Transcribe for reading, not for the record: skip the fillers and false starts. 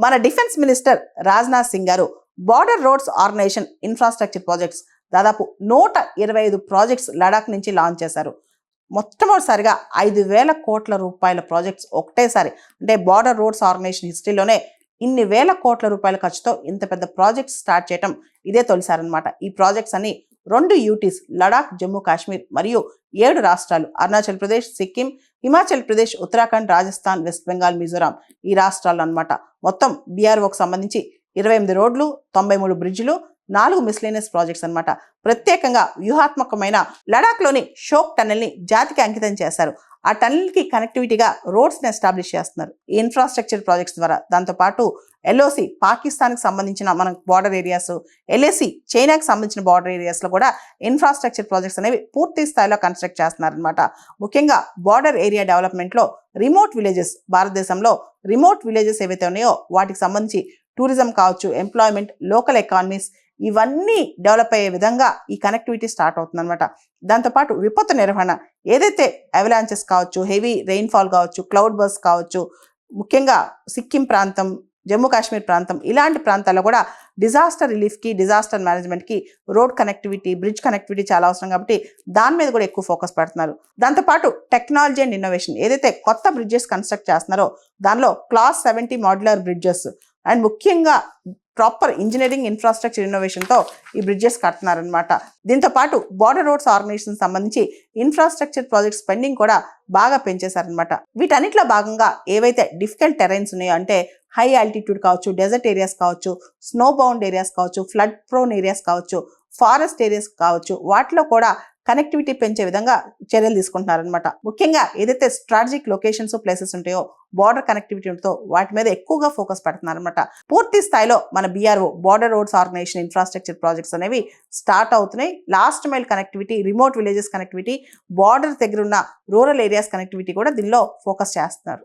మన defence minister Rajnath Singh గారు border roads organization infrastructure projects దాదాపు 125 ప్రాజెక్ట్స్ లడాక్ నుంచి లాంచ్ చేశారు. మొట్టమొదటిసారిగా 5,000 కోట్ల రూపాయల ప్రాజెక్ట్స్ ఒకటేసారి, అంటే బార్డర్ రోడ్స్ ఆర్గనైజేషన్ హిస్టరీలోనే ఇన్ని వేల కోట్ల రూపాయల ఖర్చుతో ఇంత పెద్ద ప్రాజెక్ట్స్ స్టార్ట్ చేయడం ఇదే తొలిసారి అనమాట. ఈ ప్రాజెక్ట్స్ అన్ని 2 యూటీస్ లడాక్, జమ్మూ కాశ్మీర్ మరియు 7 రాష్ట్రాలు అరుణాచల్ ప్రదేశ్, సిక్కిం, హిమాచల్ ప్రదేశ్, ఉత్తరాఖండ్, రాజస్థాన్, వెస్ట్ బెంగాల్, మిజోరాం ఈ రాష్ట్రాలు అనమాట. మొత్తం బీఆర్ఓకి సంబంధించి 28 రోడ్లు, 93 బ్రిడ్జ్లు, 4 మిస్లేనియస్ ప్రాజెక్ట్స్ అనమాట. ప్రత్యేకంగా వ్యూహాత్మకమైన లడాక్లోని షోక్ టనెల్ని జాతికి అంకితం చేశారు. ఆ టనెల్కి కనెక్టివిటీగా రోడ్స్ని ఎస్టాబ్లిష్ చేస్తున్నారు ఈ ఇన్ఫ్రాస్ట్రక్చర్ ప్రాజెక్ట్స్ ద్వారా. దాంతోపాటు ఎల్ఓసి పాకిస్తాన్కి సంబంధించిన మన బార్డర్ ఏరియాస్, ఎల్ఏసి చైనాకి సంబంధించిన బార్డర్ ఏరియాస్లో కూడా ఇన్ఫ్రాస్ట్రక్చర్ ప్రాజెక్ట్స్ అనేవి పూర్తి స్థాయిలో కన్స్ట్రక్ట్ చేస్తున్నారనమాట. ముఖ్యంగా బార్డర్ ఏరియా డెవలప్మెంట్లో రిమోట్ విలేజెస్, భారతదేశంలో రిమోట్ విలేజెస్ ఏవైతే ఉన్నాయో వాటికి సంబంధించి టూరిజం కావచ్చు, ఎంప్లాయ్మెంట్, లోకల్ ఎకానమీస్ ఇవన్నీ డెవలప్ అయ్యే విధంగా ఈ కనెక్టివిటీ స్టార్ట్ అవుతుంది అనమాట. దాంతోపాటు విపత్తు నిర్వహణ, ఏదైతే అవలాంచెస్ కావచ్చు, హెవీ రెయిన్ఫాల్ కావచ్చు, క్లౌడ్ బర్స్ట్ కావచ్చు, ముఖ్యంగా సిక్కిం ప్రాంతం, జమ్మూ కాశ్మీర్ ప్రాంతం ఇలాంటి ప్రాంతాల్లో కూడా డిజాస్టర్ రిలీఫ్కి, డిజాస్టర్ మేనేజ్మెంట్కి రోడ్ కనెక్టివిటీ, బ్రిడ్జ్ కనెక్టివిటీ చాలా అవసరం కాబట్టి దాని మీద కూడా ఎక్కువ ఫోకస్ పెడుతున్నారు. దాంతోపాటు టెక్నాలజీ అండ్ ఇన్నోవేషన్, ఏదైతే కొత్త బ్రిడ్జెస్ కన్స్ట్రక్ట్ చేస్తున్నారో దానిలో క్లాస్ 70 మాడ్యులర్ బ్రిడ్జెస్ అండ్ ముఖ్యంగా ప్రాపర్ ఇంజనీరింగ్ ఇన్ఫ్రాస్ట్రక్చర్ ఇన్నోవేషన్తో ఈ బ్రిడ్జెస్ కడుతున్నారనమాట. దీంతో పాటు బార్డర్ రోడ్స్ ఆర్గనైజేషన్ సంబంధించి ఇన్ఫ్రాస్ట్రక్చర్ ప్రాజెక్ట్ స్పెండింగ్ కూడా బాగా పెంచేశారనమాట. వీటన్నిటిలో భాగంగా ఏవైతే డిఫికల్ట్ టెరైన్స్ ఉన్నాయో, అంటే హై ఆల్టిట్యూడ్ కావచ్చు, డెజర్ట్ ఏరియాస్ కావచ్చు, స్నో బౌండ్ ఏరియాస్ కావచ్చు, ఫ్లడ్ ప్రోన్ ఏరియాస్ కావచ్చు, ఫారెస్ట్ ఏరియాస్ కావచ్చు, వాటిలో కూడా కనెక్టివిటీ పెంచే విధంగా చర్యలు తీసుకుంటున్నారనమాట. ముఖ్యంగా ఏదైతే స్ట్రాటజిక్ లొకేషన్స్, ప్లేసెస్ ఉంటాయో బార్డర్ కనెక్టివిటీతో వాటి మీద ఎక్కువగా ఫోకస్ పెడుతున్నారనమాట. పూర్తి స్థాయిలో మన BRO border roads organization infrastructure projects అనేవి స్టార్ట్ అవుతున్నాయి. Last mile connectivity, remote villages connectivity, border దగ్గర ఉన్న రూరల్ ఏరియాస్ కనెక్టివిటీ కూడా దీనిలో ఫోకస్ చేస్తున్నారు.